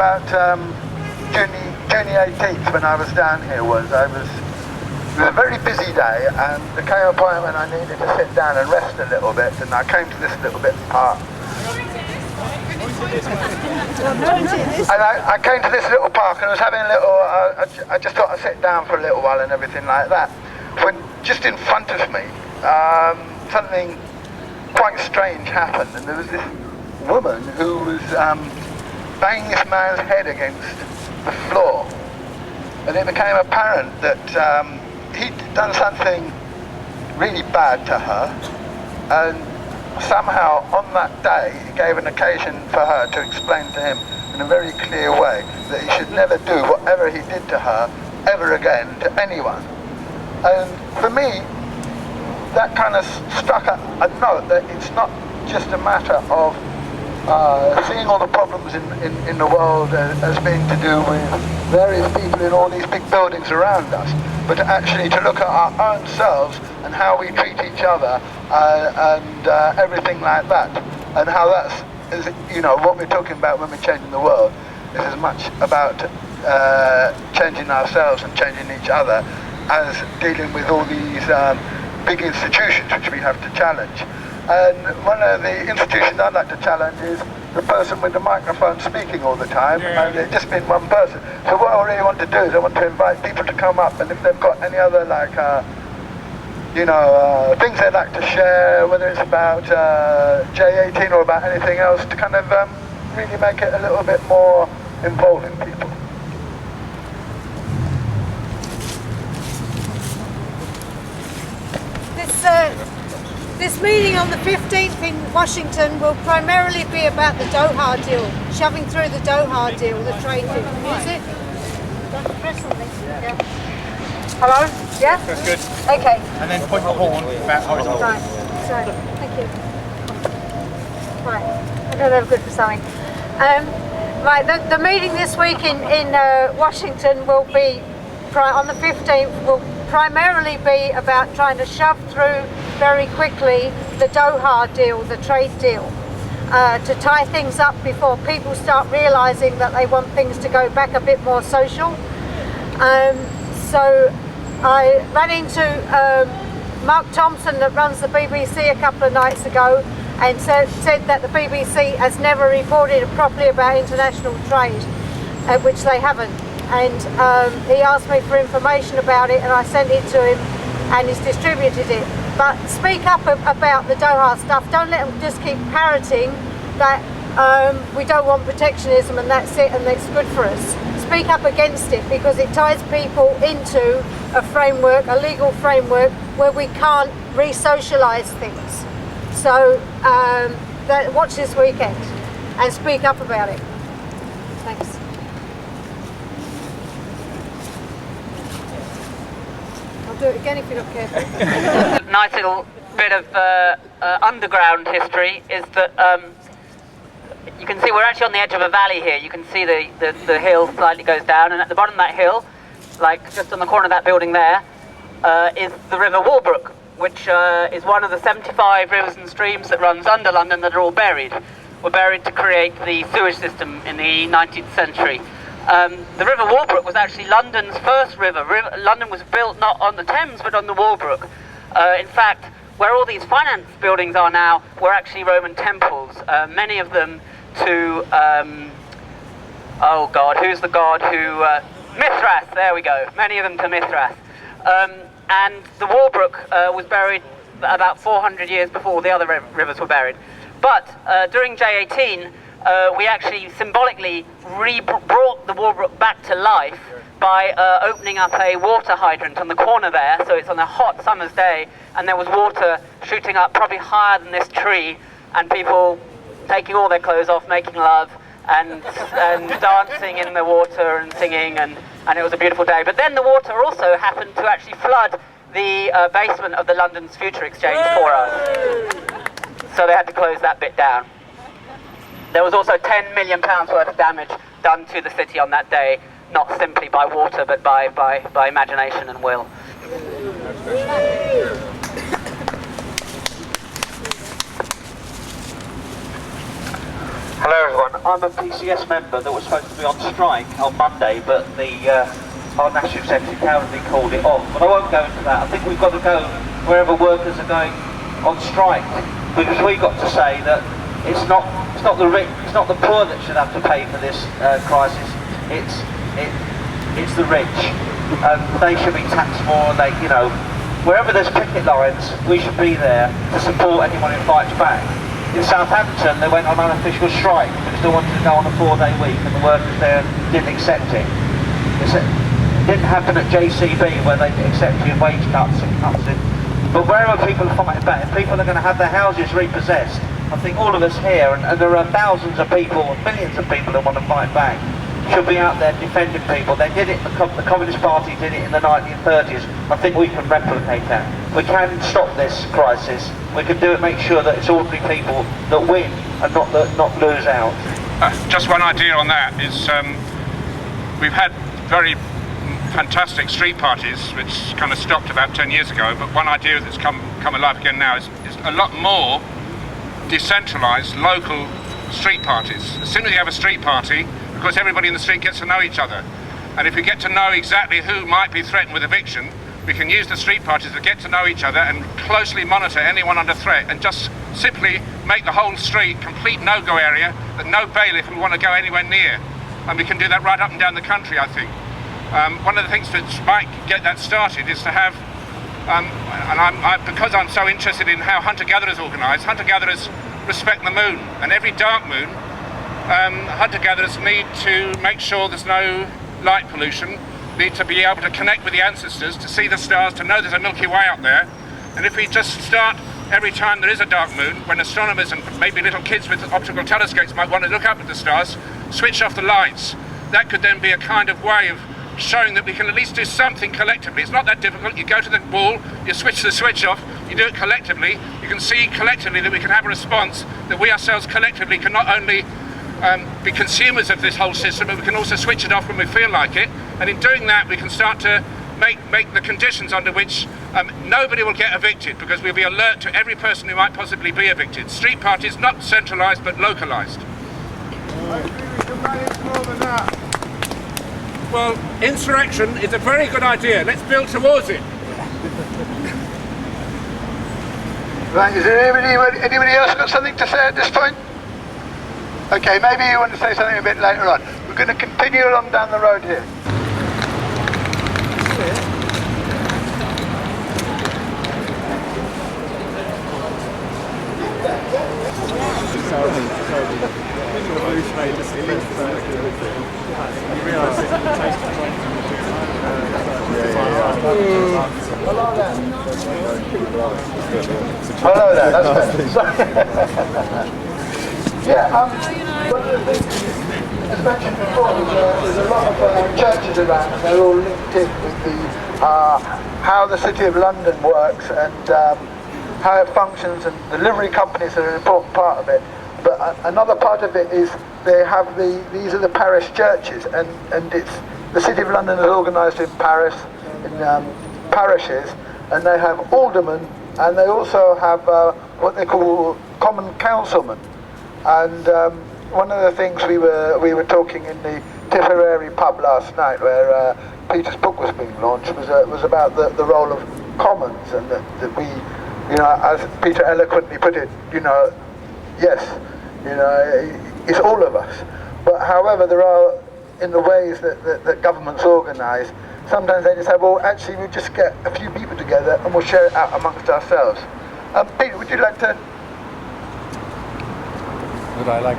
about June 18th when I was down here. It was a very busy day, and there came a point when I needed to sit down and rest a little bit, and I came to this little bit park. And I came to this little park and I was having a little, I just thought I'd sit down for a little while and everything like that. When just in front of me, something quite strange happened, and there was this woman who was banging this man's head against the floor. And it became apparent that he'd done something really bad to her, and somehow on that day it gave an occasion for her to explain to him in a very clear way that he should never do whatever he did to her ever again to anyone. And for me, that kind of struck a note that it's not just a matter of seeing all the problems in the world as being to do with various people in all these big buildings around us, but actually to look at our own selves and how we treat each other and everything like that, and how that's, what we're talking about when we're changing the world is as much about changing ourselves and changing each other as dealing with all these big institutions which we have to challenge. And one of the institutions I'd like to challenge is the person with the microphone speaking all the time, and it's just been one person. So what I really want to do is I want to invite people to come up, and if they've got any other things they'd like to share, whether it's about J18 or about anything else, to kind of really make it a little bit more involving people. This meeting on the 15th in Washington will primarily be about the Doha deal, shoving through the Doha deal, the trade deal. Music? Press on this. Yeah. Hello? Yeah? That's good. Okay. And then point the horn back horizontal. Right. Sorry. Thank you. Right. I know they were good for something. Right. The meeting this week in Washington will be, on the 15th, will primarily be about trying to shove through very quickly the Doha deal, the trade deal, to tie things up before people start realising that they want things to go back a bit more social. So I ran into Mark Tompsett that runs the BBC a couple of nights ago, and said that the BBC has never reported properly about international trade, which they haven't. And he asked me for information about it, and I sent it to him, and he's distributed it. But speak up about the Doha stuff. Don't let them just keep parroting that we don't want protectionism and that's it and that's good for us. Speak up against it, because it ties people into a framework, a legal framework, where we can't re-socialise things. So watch this weekend and speak up about it. Thanks. Do it again if you're not careful. Nice little bit of underground history is that you can see we're actually on the edge of a valley here. You can see the hill slightly goes down, and at the bottom of that hill, like just on the corner of that building there, is the River Walbrook, which is one of the 75 rivers and streams that runs under London that are all buried. Were buried to create the sewage system in the 19th century. The River Walbrook was actually London's first river. London was built not on the Thames but on the Walbrook. In fact, where all these finance buildings are now were actually Roman temples, many of them to, oh God, who's the god who, Mithras, there we go, many of them to Mithras. And the Walbrook was buried about 400 years before the other rivers were buried. But during J18, we actually symbolically brought the Walbrook back to life by opening up a water hydrant on the corner there, so it's on a hot summer's day, and there was water shooting up probably higher than this tree, and people taking all their clothes off, making love, and dancing in the water and singing, and it was a beautiful day. But then the water also happened to actually flood the basement of the London's Future Exchange for us, so they had to close that bit down. There was also £10 million worth of damage done to the city on that day, not simply by water, but by imagination and will. Hello everyone, I'm a PCS member that was supposed to be on strike on Monday, but our National Executive Council called it off. But I won't go into that. I think we've got to go wherever workers are going on strike, because we've got to say that it's not the rich, it's not the poor that should have to pay for this crisis. It's the rich, and they should be taxed more. They, you know, wherever there's picket lines, we should be there to support anyone who fights back. In Southampton, they went on unofficial strike because they wanted to go on a 4-day week, and the workers there didn't accept it. It didn't happen at JCB, where they accepted wage cuts and cuts in. But wherever people are fighting back, if people are going to have their houses repossessed, I think all of us here, and there are thousands of people, millions of people that want to fight back, should be out there defending people. They did it, the Communist Party did it in the 1930s. I think we can replicate that. We can stop this crisis. We can do it, make sure that it's ordinary people that win and not lose out. Just one idea on that is we've had very fantastic street parties which kind of stopped about 10 years ago, but one idea that's come alive again now is a lot more decentralised local street parties. As soon as you have a street party, of course everybody in the street gets to know each other, and if we get to know exactly who might be threatened with eviction, we can use the street parties to get to know each other and closely monitor anyone under threat, and just simply make the whole street complete no-go area that no bailiff will want to go anywhere near. And we can do that right up and down the country, I think. One of the things that might get that started is to have, because I'm so interested in how hunter-gatherers organise, hunter-gatherers respect the moon, and every dark moon, hunter-gatherers need to make sure there's no light pollution, need to be able to connect with the ancestors, to see the stars, to know there's a Milky Way up there. And if we just start every time there is a dark moon, when astronomers and maybe little kids with optical telescopes might want to look up at the stars, switch off the lights, that could then be a kind of way of showing that we can at least do something collectively. It's not that difficult. You go to the wall, you switch the switch off, you do it collectively. You can see collectively that we can have a response, that we ourselves collectively can not only be consumers of this whole system, but we can also switch it off when we feel like it. And in doing that, we can start to make the conditions under which nobody will get evicted, because we'll be alert to every person who might possibly be evicted. Street parties, not centralised, but localised. I agree with you, man, it's more than that. Well, insurrection is a very good idea. Let's build towards it. Right, is there anybody else got something to say at this point? Okay, maybe you want to say something a bit later on. We're going to continue along down the road here. Hello there, that's better. Yeah, one of the things, as mentioned before, there's a lot of churches around, and they're all linked in with the how the City of London works and how it functions, and the livery companies are an important part of it. But another part of it is they have these are the parish churches, and it's the City of London is organised in Paris, in parishes, and they have aldermen, and they also have what they call common councilmen. And one of the things we were talking in the Tipperary pub last night, where Peter's book was being launched, was about the role of commons, and that we, you know, as Peter eloquently put it, you know, yes, you know, it's all of us. But however, there are, in the ways that governments organise, sometimes they just have, well, actually we'll just get a few people together and we'll share it out amongst ourselves. Peter, would you like to? Would I like to?